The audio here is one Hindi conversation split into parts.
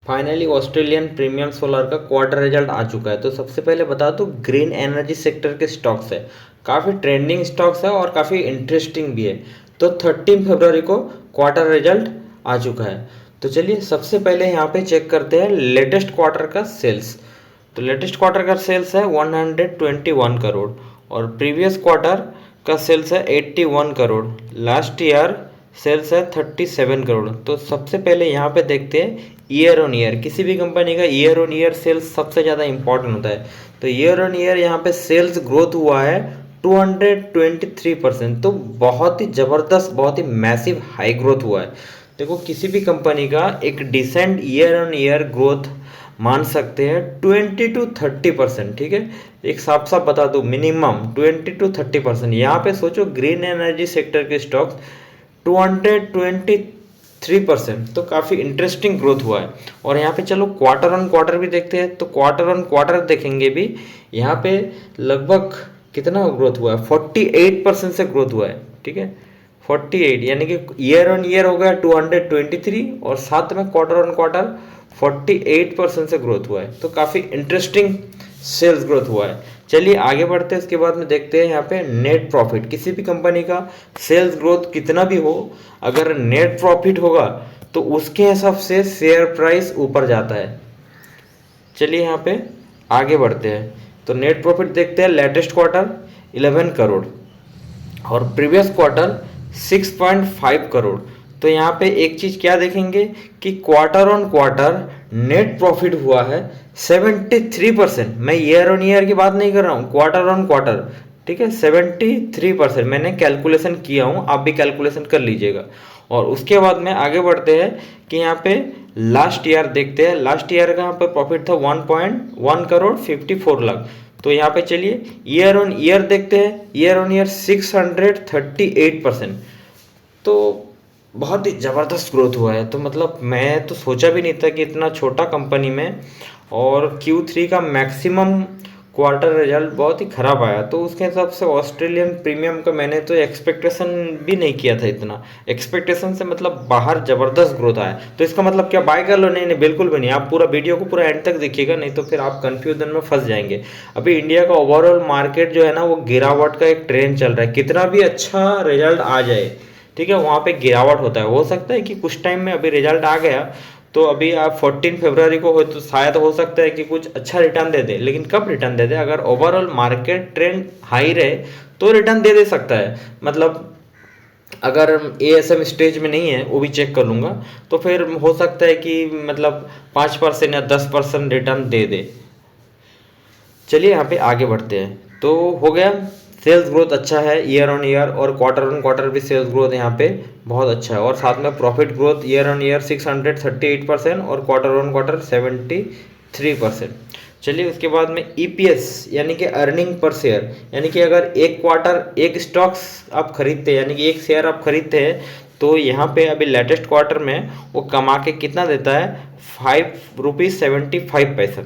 फाइनली ऑस्ट्रेलियन प्रीमियम सोलर का क्वार्टर रिजल्ट आ चुका है। तो सबसे पहले बता दूं, ग्रीन एनर्जी सेक्टर के स्टॉक्स है, काफ़ी ट्रेंडिंग स्टॉक्स है और काफ़ी इंटरेस्टिंग भी है। तो 13 फरवरी को क्वार्टर रिजल्ट आ चुका है। तो चलिए सबसे पहले यहाँ पे चेक करते हैं लेटेस्ट क्वार्टर का सेल्स। तो लेटेस्ट क्वार्टर का सेल्स है 121 करोड़ और प्रीवियस क्वार्टर का सेल्स है 81 करोड़। लास्ट ईयर सेल्स है 37 करोड़। तो सबसे पहले यहाँ पे देखते हैं ईयर ऑन ईयर, किसी भी कंपनी का ईयर ऑन ईयर सेल्स सबसे ज़्यादा इंपॉर्टेंट होता है। तो ईयर ऑन ईयर यहाँ पे सेल्स ग्रोथ हुआ है 223%। तो बहुत ही ज़बरदस्त, बहुत ही मैसिव हाई ग्रोथ हुआ है। देखो किसी भी कंपनी का एक decent year on year growth मान सकते हैं 20 to 30%। ठीक है, एक साफ साफ बता दो, मिनिमम 20 to 30%। यहाँ पे सोचो ग्रीन एनर्जी सेक्टर के स्टॉक्स 223%, तो काफ़ी इंटरेस्टिंग ग्रोथ हुआ है। और यहाँ पे चलो क्वार्टर ऑन क्वार्टर भी देखते हैं। तो क्वार्टर ऑन क्वार्टर देखेंगे भी, यहाँ पे लगभग कितना ग्रोथ हुआ है, 48% से ग्रोथ हुआ है। ठीक है, 48 यानी कि ईयर ऑन ईयर हो गया 223 और साथ में क्वार्टर ऑन क्वार्टर 48% से ग्रोथ हुआ है। तो काफ़ी इंटरेस्टिंग सेल्स ग्रोथ हुआ है। चलिए आगे बढ़ते हैं। इसके बाद में देखते हैं यहाँ पे नेट प्रॉफिट। किसी भी कंपनी का सेल्स ग्रोथ कितना भी हो, अगर नेट प्रॉफिट होगा तो उसके हिसाब से शेयर प्राइस ऊपर जाता है। चलिए यहाँ पे आगे बढ़ते हैं। तो नेट प्रॉफिट देखते हैं, लेटेस्ट क्वार्टर 11 करोड़ और प्रीवियस क्वार्टर 6.5 करोड़। तो यहाँ पे एक चीज़ क्या देखेंगे कि quarter on quarter net profit हुआ है 73%। मैं ईयर ऑन ईयर की बात नहीं कर रहा हूँ, क्वार्टर ऑन क्वार्टर। ठीक है, 73%। मैंने कैलकुलेशन किया हूँ, आप भी कैलकुलेशन कर लीजिएगा। और उसके बाद में आगे बढ़ते हैं कि यहाँ पे लास्ट ईयर देखते हैं। लास्ट ईयर का यहाँ पर प्रॉफिट था 1.1 करोड़ 54 लाख। तो यहाँ पे चलिए ईयर ऑन ईयर देखते हैं। Year on year 638%। तो बहुत ही ज़बरदस्त ग्रोथ हुआ है। तो मतलब मैं तो सोचा भी नहीं था कि इतना छोटा कंपनी में और Q3 का मैक्सिमम क्वार्टर रिजल्ट बहुत ही ख़राब आया। तो उसके हिसाब से ऑस्ट्रेलियन प्रीमियम का मैंने तो एक्सपेक्टेशन भी नहीं किया था, इतना एक्सपेक्टेशन से मतलब बाहर ज़बरदस्त ग्रोथ आया। तो इसका मतलब क्या बाय कर लो? नहीं नहीं, बिल्कुल भी नहीं। आप पूरा वीडियो को पूरा एंड तक देखिएगा, नहीं तो फिर आप कन्फ्यूजन में फंस जाएंगे। अभी इंडिया का ओवरऑल मार्केट जो है ना, वो गिरावट का एक ट्रेंड चल रहा है। कितना भी अच्छा रिजल्ट आ जाए, ठीक है, वहाँ पे गिरावट होता है। हो सकता है कि कुछ टाइम में अभी रिजल्ट आ गया तो अभी आप 14 फरवरी को हो तो शायद हो सकता है कि कुछ अच्छा रिटर्न दे दे, लेकिन कब रिटर्न दे दे? अगर ओवरऑल मार्केट ट्रेंड हाई रहे तो रिटर्न दे सकता है। मतलब अगर ASM स्टेज में नहीं है, वो भी चेक कर लूँगा, तो फिर हो सकता है कि मतलब 5% या 10% रिटर्न दे दे। चलिए यहाँ पे आगे बढ़ते हैं। तो हो गया, सेल्स ग्रोथ अच्छा है ईयर ऑन ईयर और क्वार्टर ऑन क्वार्टर भी सेल्स ग्रोथ यहाँ पे बहुत अच्छा है। और साथ में profit growth year on year 638% और क्वार्टर ऑन क्वार्टर 73%। चलिए उसके बाद में EPS यानी कि अर्निंग पर शेयर, यानी कि अगर एक क्वार्टर एक स्टॉक्स आप खरीदते हैं, यानी कि एक शेयर आप खरीदते हैं, तो यहाँ पे अभी लेटेस्ट क्वार्टर में वो कमा के कितना देता है, 5 रुपीज़ 75 पैसा।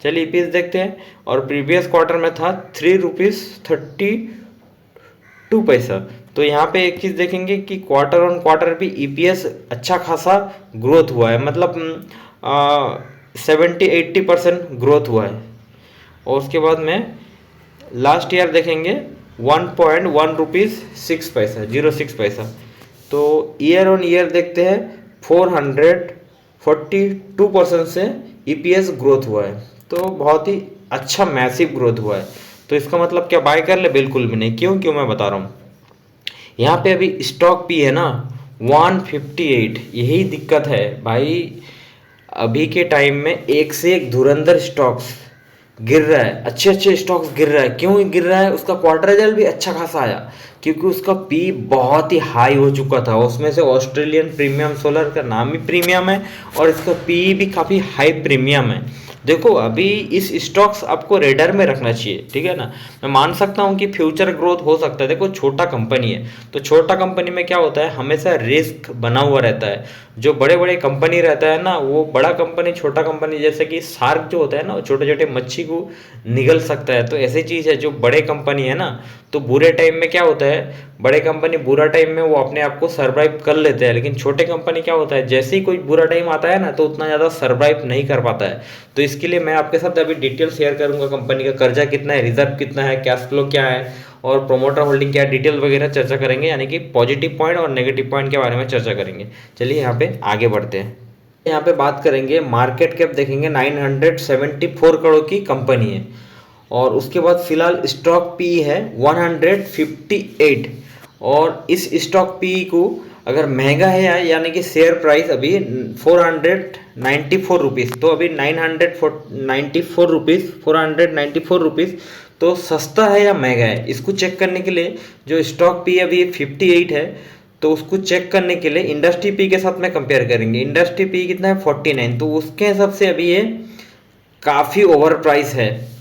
चलिए EPS देखते हैं। और प्रीवियस क्वार्टर में था 3 रुपीज़ 32 पैसा। तो यहाँ पे एक चीज़ देखेंगे कि क्वार्टर ऑन क्वार्टर भी EPS अच्छा खासा ग्रोथ हुआ है, मतलब 70-80% ग्रोथ हुआ है। और उसके बाद में लास्ट ईयर देखेंगे 1.1 रुपीज़ 6 पैसा 06 पैसा। तो ईयर ऑन ईयर देखते हैं 442% से EPS ग्रोथ हुआ है। तो बहुत ही अच्छा मैसिव ग्रोथ हुआ है। तो इसका मतलब क्या बाय कर ले? बिल्कुल भी नहीं। क्यों मैं बता रहा हूँ। यहाँ पे अभी स्टॉक भी है ना 158, यही दिक्कत है भाई। अभी के टाइम में एक से एक धुरंधर स्टॉक्स गिर रहा है, अच्छे अच्छे स्टॉक्स गिर रहा है। क्यों गिर रहा है? उसका क्वार्टर रिजल्ट भी अच्छा खासा आया, क्योंकि उसका पी बहुत ही हाई हो चुका था। उसमें से ऑस्ट्रेलियन प्रीमियम सोलर का नाम ही प्रीमियम है और इसका पी भी काफ़ी हाई प्रीमियम है। देखो अभी इस स्टॉक्स आपको रेडर में रखना चाहिए, ठीक है ना। मैं मान सकता हूँ कि फ्यूचर ग्रोथ हो सकता है। देखो छोटा कंपनी है, तो छोटा कंपनी में क्या होता है, हमेशा रिस्क बना हुआ रहता है। जो बड़े बड़े कंपनी रहता है ना, वो बड़ा कंपनी छोटा कंपनी, जैसे कि शार्क जो होता है ना, वो छोटे छोटे मच्छी को निगल सकता है। तो ऐसी चीज़ है जो बड़े कंपनी है ना, तो बुरे टाइम में क्या होता है, बड़े कंपनी बुरा टाइम में वो अपने आप को सर्वाइव कर लेते हैं, लेकिन छोटे कंपनी क्या होता है, जैसे ही कोई बुरा टाइम आता है ना तो उतना ज़्यादा सर्वाइव नहीं कर पाता है। तो इसके लिए मैं आपके साथ अभी डिटेल शेयर करूंगा, कंपनी का कर्जा कितना है, रिजर्व कितना है, कैश फ्लो क्या है और प्रोमोटर होल्डिंग क्या है, डिटेल वगैरह चर्चा करेंगे, यानी कि पॉजिटिव पॉइंट और नेगेटिव पॉइंट के बारे में चर्चा करेंगे। चलिए यहाँ पे आगे बढ़ते हैं। यहाँ पे बात करेंगे, मार्केट कैप देखेंगे 974 करोड़ की कंपनी है, और उसके बाद फिलहाल स्टॉक पी है 158, और इस स्टॉक पी को अगर महंगा है यानी कि शेयर प्राइस अभी 494 रुपीज़, तो अभी 994 रुपीज़, 494 रुपीज़, तो सस्ता है या महंगा है, इसको चेक करने के लिए जो स्टॉक पी अभी 58 है, तो उसको चेक करने के लिए इंडस्ट्री पी के साथ में कंपेयर करेंगे। इंडस्ट्री पी कितना है 49, तो उसके हिसाब से अभी ये काफ़ी ओवर प्राइस है,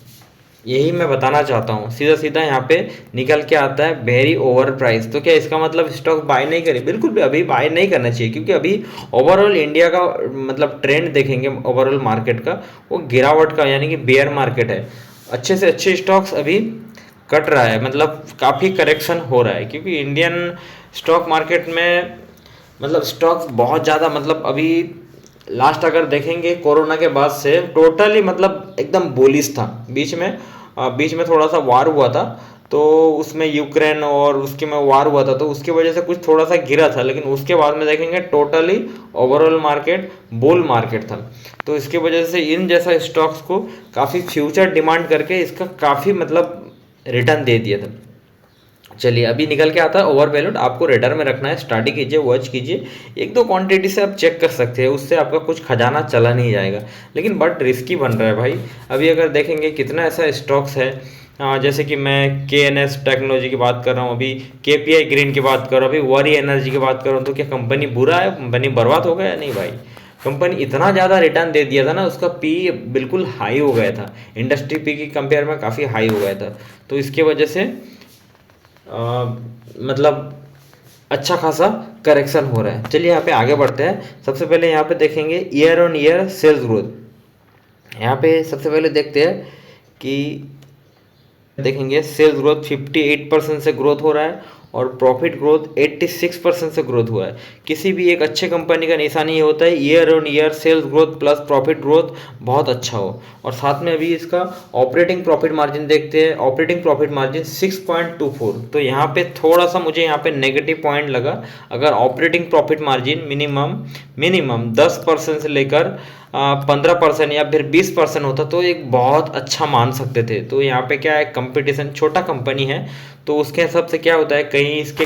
यही मैं बताना चाहता हूँ। सीधा सीधा यहाँ पे निकल के आता है वेरी ओवर प्राइस। तो क्या इसका मतलब स्टॉक बाय नहीं करें? बिल्कुल भी अभी बाय नहीं करना चाहिए, क्योंकि अभी ओवरऑल इंडिया का मतलब ट्रेंड देखेंगे, ओवरऑल मार्केट का वो गिरावट का यानी कि बेयर मार्केट है। अच्छे से अच्छे स्टॉक्स अभी कट रहा है, मतलब काफ़ी करेक्शन हो रहा है, क्योंकि इंडियन स्टॉक मार्केट में मतलब स्टॉक्स बहुत ज़्यादा मतलब अभी लास्ट अगर देखेंगे कोरोना के बाद से टोटली मतलब एकदम बुलिश था। बीच में थोड़ा सा वार हुआ था, तो उसमें यूक्रेन और उसके में वार हुआ था, तो उसकी वजह से कुछ थोड़ा सा गिरा था, लेकिन उसके बाद में देखेंगे totally overall market bull market था। तो इसकी वजह से इन जैसा स्टॉक्स को काफ़ी फ्यूचर डिमांड करके इसका काफ़ी मतलब रिटर्न दे दिया था। चलिए अभी निकल के आता है ओवर वैल्यूड, आपको रेडर में रखना है, स्टडी कीजिए, वॉच कीजिए, एक दो क्वांटिटी से आप चेक कर सकते हैं, उससे आपका कुछ खजाना चला नहीं जाएगा, लेकिन बट रिस्की बन रहा है भाई। अभी अगर देखेंगे कितना ऐसा स्टॉक्स है, जैसे कि मैं KNS टेक्नोलॉजी की बात कर रहा हूँ, अभी KPI ग्रीन की बात कर रहा हूँ, अभी वरी एनर्जी की बात कर रहा हूँ, तो क्या कंपनी बुरा है, कंपनी बर्बाद हो गया? नहीं भाई, कंपनी इतना ज़्यादा रिटर्न दे दिया था ना, उसका पी बिल्कुल हाई हो गया था, इंडस्ट्री पी की कंपेयर में काफ़ी हाई हो गया था, तो इसके वजह से मतलब अच्छा खासा करेक्शन हो रहा है। चलिए यहाँ पे आगे बढ़ते हैं। सबसे पहले यहाँ पे देखेंगे year on year sales growth. यहाँ पे सबसे पहले देखते हैं कि देखेंगे सेल्स ग्रोथ 58% से ग्रोथ हो रहा है, और प्रॉफिट ग्रोथ 86% से ग्रोथ हुआ है। किसी भी एक अच्छे कंपनी का निशानी ये होता है year on year sales growth plus profit growth बहुत अच्छा हो। और साथ में अभी इसका ऑपरेटिंग प्रॉफिट मार्जिन देखते हैं, ऑपरेटिंग प्रॉफिट मार्जिन 6.24, तो यहाँ पे थोड़ा सा मुझे यहाँ पे नेगेटिव पॉइंट लगा। अगर ऑपरेटिंग प्रॉफिट मार्जिन मिनिमम 10% से लेकर 15% या फिर 20% होता तो एक बहुत अच्छा मान सकते थे। तो यहाँ पे क्या है, कंपटीशन, छोटा कंपनी है, तो उसके हिसाब से क्या होता है, कहीं इसके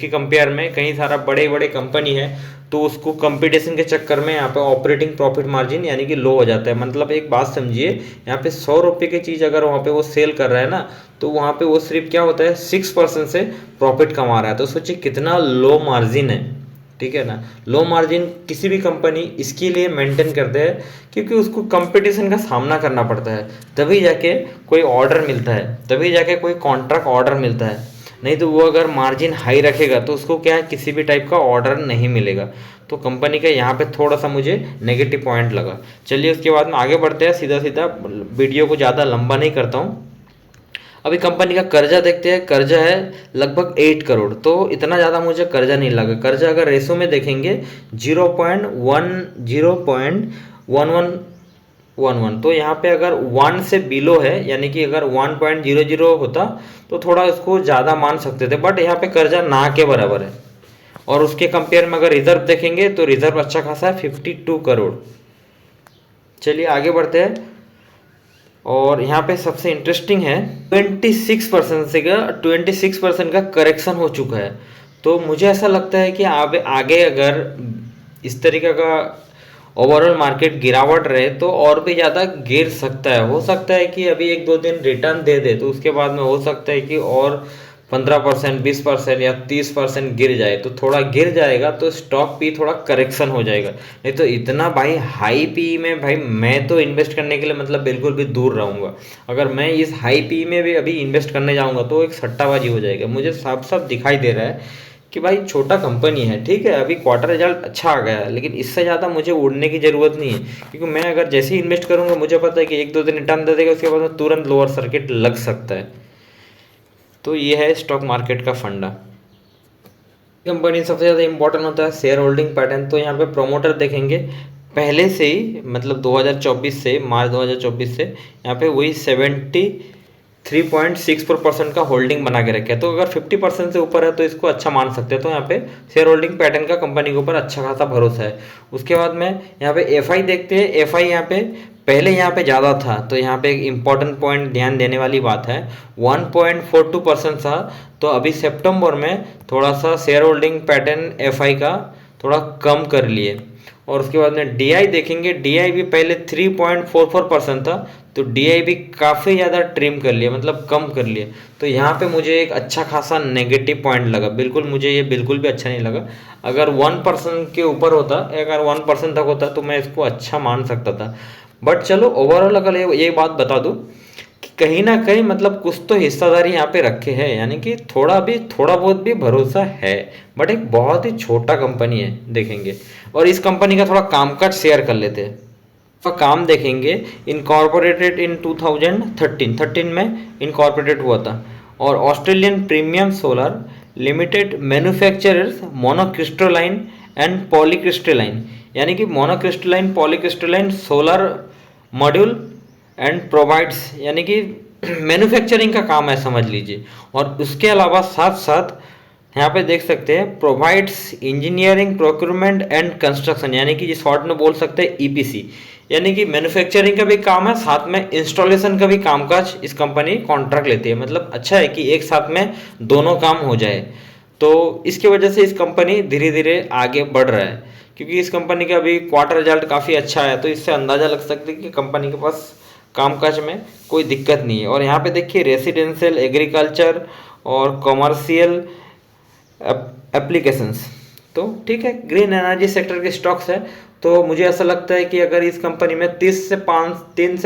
कंपेयर में कहीं सारा बड़े बड़े कंपनी है, तो उसको कंपटीशन के चक्कर में यहाँ पे ऑपरेटिंग प्रॉफिट मार्जिन यानी कि लो हो जाता है। मतलब एक बात समझिए, यहाँ पे 100 रुपये की चीज़ अगर वहाँ पे वो सेल कर रहा है ना, तो वहाँ पे वो सिर्फ क्या होता है 6% से प्रॉफिट कमा रहा है। तो सोचिए कितना लो मार्जिन है, ठीक है ना। लो मार्जिन किसी भी कंपनी इसके लिए मेंटेन करते हैं, क्योंकि उसको कंपटीशन का सामना करना पड़ता है, तभी जाके कोई ऑर्डर मिलता है, तभी जाके कोई कॉन्ट्रैक्ट ऑर्डर मिलता है। नहीं तो वो अगर मार्जिन हाई रखेगा तो उसको क्या है, किसी भी टाइप का ऑर्डर नहीं मिलेगा। तो कंपनी का यहाँ पे थोड़ा सा मुझे नेगेटिव पॉइंट लगा। चलिए उसके बाद में आगे बढ़ते हैं, सीधा सीधा वीडियो को ज़्यादा लंबा नहीं करता हूँ। अभी कंपनी का कर्जा देखते हैं, कर्जा है लगभग 8 करोड़, तो इतना ज़्यादा मुझे कर्जा नहीं लगा। कर्जा अगर रेशो में देखेंगे 0.11, तो यहाँ पे अगर 1 से बिलो है, यानी कि अगर 1.00 होता तो थोड़ा इसको ज़्यादा मान सकते थे, बट यहाँ पे कर्जा ना के बराबर है। और उसके कंपेयर में अगर रिजर्व देखेंगे तो रिजर्व अच्छा खासा है 52 करोड़। चलिए आगे बढ़ते हैं, और यहाँ पे सबसे इंटरेस्टिंग है 26% का करेक्शन हो चुका है। तो मुझे ऐसा लगता है कि आगे अगर इस तरीके का ओवरऑल मार्केट गिरावट रहे तो और भी ज़्यादा गिर सकता है। हो सकता है कि अभी 1-2 दिन रिटर्न दे दे, तो उसके बाद में हो सकता है कि और 15%, 20% या 30% गिर जाए, तो थोड़ा गिर जाएगा तो स्टॉक पी थोड़ा करेक्शन हो जाएगा। नहीं तो इतना भाई हाई पी में भाई मैं तो इन्वेस्ट करने के लिए मतलब बिल्कुल भी दूर रहूँगा। अगर मैं इस हाई पी में भी अभी इन्वेस्ट करने जाऊँगा तो एक सट्टाबाजी हो जाएगा। मुझे साफ साफ दिखाई दे रहा है कि भाई छोटा कंपनी है, ठीक है, अभी क्वार्टर रिजल्ट अच्छा आ गया है, लेकिन इससे ज़्यादा मुझे उड़ने की ज़रूरत नहीं है, क्योंकि मैं अगर जैसे ही इन्वेस्ट करूँगा मुझे पता है कि 1-2 दिन रिटर्न दे देगा, उसके बाद में तुरंत लोअर सर्किट लग सकता है। तो ये है स्टॉक मार्केट का फंडा। कंपनी सबसे ज़्यादा इंपॉर्टेंट होता है शेयर होल्डिंग पैटर्न। तो यहाँ पे प्रोमोटर देखेंगे पहले से ही, मतलब 2024 से, मार्च 2024 से यहाँ पे वही 73.64% का होल्डिंग बना के रखे हैं। तो अगर 50% से ऊपर है तो इसको अच्छा मान सकते हैं। तो यहाँ पे शेयर होल्डिंग पैटर्न का कंपनी के ऊपर अच्छा खासा भरोसा है। उसके बाद में यहाँ पे एफआई देखते हैं। एफआई यहाँ पे पहले यहाँ पे ज़्यादा था, तो यहाँ पे एक इम्पॉर्टेंट पॉइंट ध्यान देने वाली बात है, 1.42% था। तो अभी सितंबर में थोड़ा सा शेयर होल्डिंग पैटर्न एफआई का थोड़ा कम कर लिए। और उसके बाद में डीआई देखेंगे। डीआई भी पहले 3.44% था, तो डीआई भी काफ़ी ज़्यादा ट्रिम कर लिया, मतलब कम कर लिए। तो यहाँ पे मुझे एक अच्छा खासा नेगेटिव पॉइंट लगा। बिल्कुल मुझे ये बिल्कुल भी अच्छा नहीं लगा। अगर 1% के ऊपर होता, अगर 1% तक होता तो मैं इसको अच्छा मान सकता था। बट चलो ओवरऑल अगर ये बात बता दूँ कि कहीं ना कहीं मतलब कुछ तो हिस्सादारी यहाँ पे रखे हैं, यानी कि थोड़ा बहुत भी भरोसा है। बट एक बहुत ही छोटा कंपनी है देखेंगे। और इस कंपनी का थोड़ा कामकाज शेयर कर लेते हैं। का काम देखेंगे। इनकॉर्पोरेटेड इन 2013 में इनकॉर्पोरेटेड हुआ था। और Australian premium solar limited manufacturers monocrystalline and polycrystalline, यानी कि monocrystalline polycrystalline solar module and provides, यानी कि मैन्युफैक्चरिंग का काम है समझ लीजिए। और उसके अलावा साथ साथ यहाँ पे देख सकते हैं provides engineering procurement and construction, यानी कि शॉर्ट में बोल सकते हैं ईपीसी, यानी कि मैन्युफैक्चरिंग का भी काम है, साथ में इंस्टॉलेशन का भी कामकाज इस कंपनी कॉन्ट्रैक्ट लेती है। मतलब अच्छा है कि एक साथ में दोनों काम हो जाए। तो इसकी वजह से इस कंपनी धीरे धीरे आगे बढ़ रहा है, क्योंकि इस कंपनी का अभी क्वार्टर रिजल्ट काफ़ी अच्छा है। तो इससे अंदाज़ा लग सकता है कि कंपनी के पास कामकाज में कोई दिक्कत नहीं है। और यहाँ पे देखिए रेसिडेंशियल, एग्रीकल्चर और कॉमर्शियल एप्लीकेशंस, तो ठीक है, ग्रीन एनर्जी सेक्टर के स्टॉक्स है। तो मुझे ऐसा लगता है कि अगर इस कंपनी में 3 से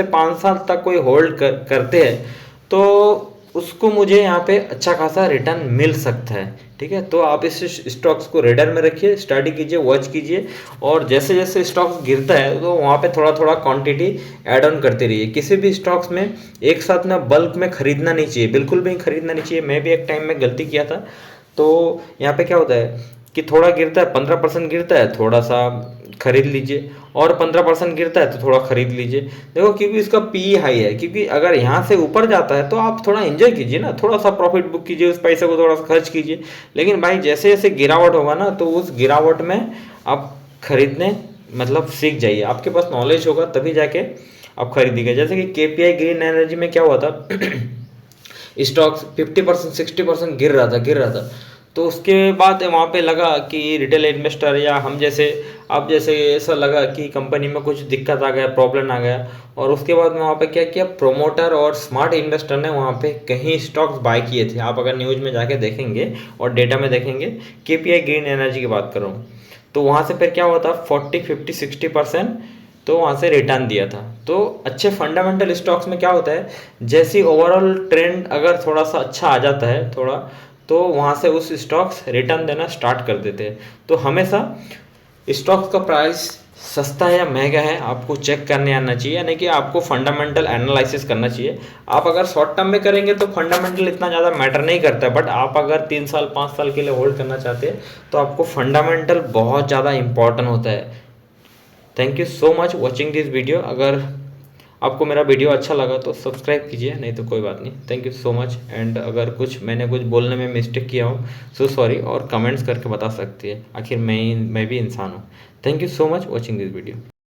5 साल तक कोई होल्ड करते हैं तो उसको मुझे यहाँ पे अच्छा खासा रिटर्न मिल सकता है। ठीक है, तो आप इस स्टॉक्स को रेडर में रखिए, स्टडी कीजिए, वॉच कीजिए। और जैसे जैसे स्टॉक्स गिरता है तो वहाँ पे थोड़ा थोड़ा क्वांटिटी ऐड ऑन करते रहिए। किसी भी स्टॉक्स में एक साथ में बल्क में खरीदना नहीं चाहिए, बिल्कुल भी खरीदना नहीं चाहिए। मैं भी एक टाइम में गलती किया था। तो यहाँ पे क्या होता है कि थोड़ा गिरता है, 15% गिरता है, थोड़ा सा खरीद लीजिए। और 15% गिरता है तो थोड़ा खरीद लीजिए। देखो क्योंकि इसका पी हाई है, क्योंकि अगर यहाँ से ऊपर जाता है तो आप थोड़ा एंजॉय कीजिए ना, थोड़ा सा प्रॉफिट बुक कीजिए, उस पैसे को थोड़ा सा खर्च कीजिए। लेकिन भाई जैसे जैसे गिरावट होगा ना, तो उस गिरावट में आप खरीदने मतलब सीख जाइए। आपके पास नॉलेज होगा तभी जाके आप खरीदिएगा। जैसे कि केपीआई ग्रीन एनर्जी में क्या हुआ था स्टॉक्स 50% 60% गिर रहा था। तो उसके बाद वहाँ पे लगा कि रिटेल इन्वेस्टर या हम जैसे, आप जैसे, ऐसा लगा कि कंपनी में कुछ दिक्कत आ गया, प्रॉब्लम आ गया। और उसके बाद में वहाँ पे क्या किया, प्रोमोटर और स्मार्ट इन्वेस्टर ने वहाँ पे कहीं स्टॉक्स बाय किए थे। आप अगर न्यूज़ में जाके देखेंगे और डेटा में देखेंगे, केपीआई ग्रीन एनर्जी की बात कर रहा हूँ, तो वहाँ से फिर क्या हुआ था 40 50 60% तो वहाँ से रिटर्न दिया था। तो अच्छे फंडामेंटल स्टॉक्स में क्या होता है, जैसी ओवरऑल ट्रेंड अगर थोड़ा सा अच्छा आ जाता है थोड़ा, तो वहाँ से उस स्टॉक्स रिटर्न देना स्टार्ट कर देते हैं। तो हमेशा स्टॉक्स का प्राइस सस्ता है या महंगा है आपको चेक करने आना चाहिए, यानी कि आपको फंडामेंटल एनालिसिस करना चाहिए। आप अगर शॉर्ट टर्म में करेंगे तो फंडामेंटल इतना ज़्यादा मैटर नहीं करता है, बट आप अगर 3 साल 5 साल के लिए होल्ड करना चाहते हैं तो आपको फंडामेंटल बहुत ज़्यादा इंपॉर्टेंट होता है। Thank you so much watching this video. अगर आपको मेरा वीडियो अच्छा लगा तो सब्सक्राइब कीजिए, नहीं तो कोई बात नहीं। Thank you so much. And अगर मैंने कुछ बोलने में मिस्टेक किया हो सो सॉरी, और कमेंट्स करके बता सकती है, आखिर मैं भी इंसान हूँ। Thank you so much watching this video.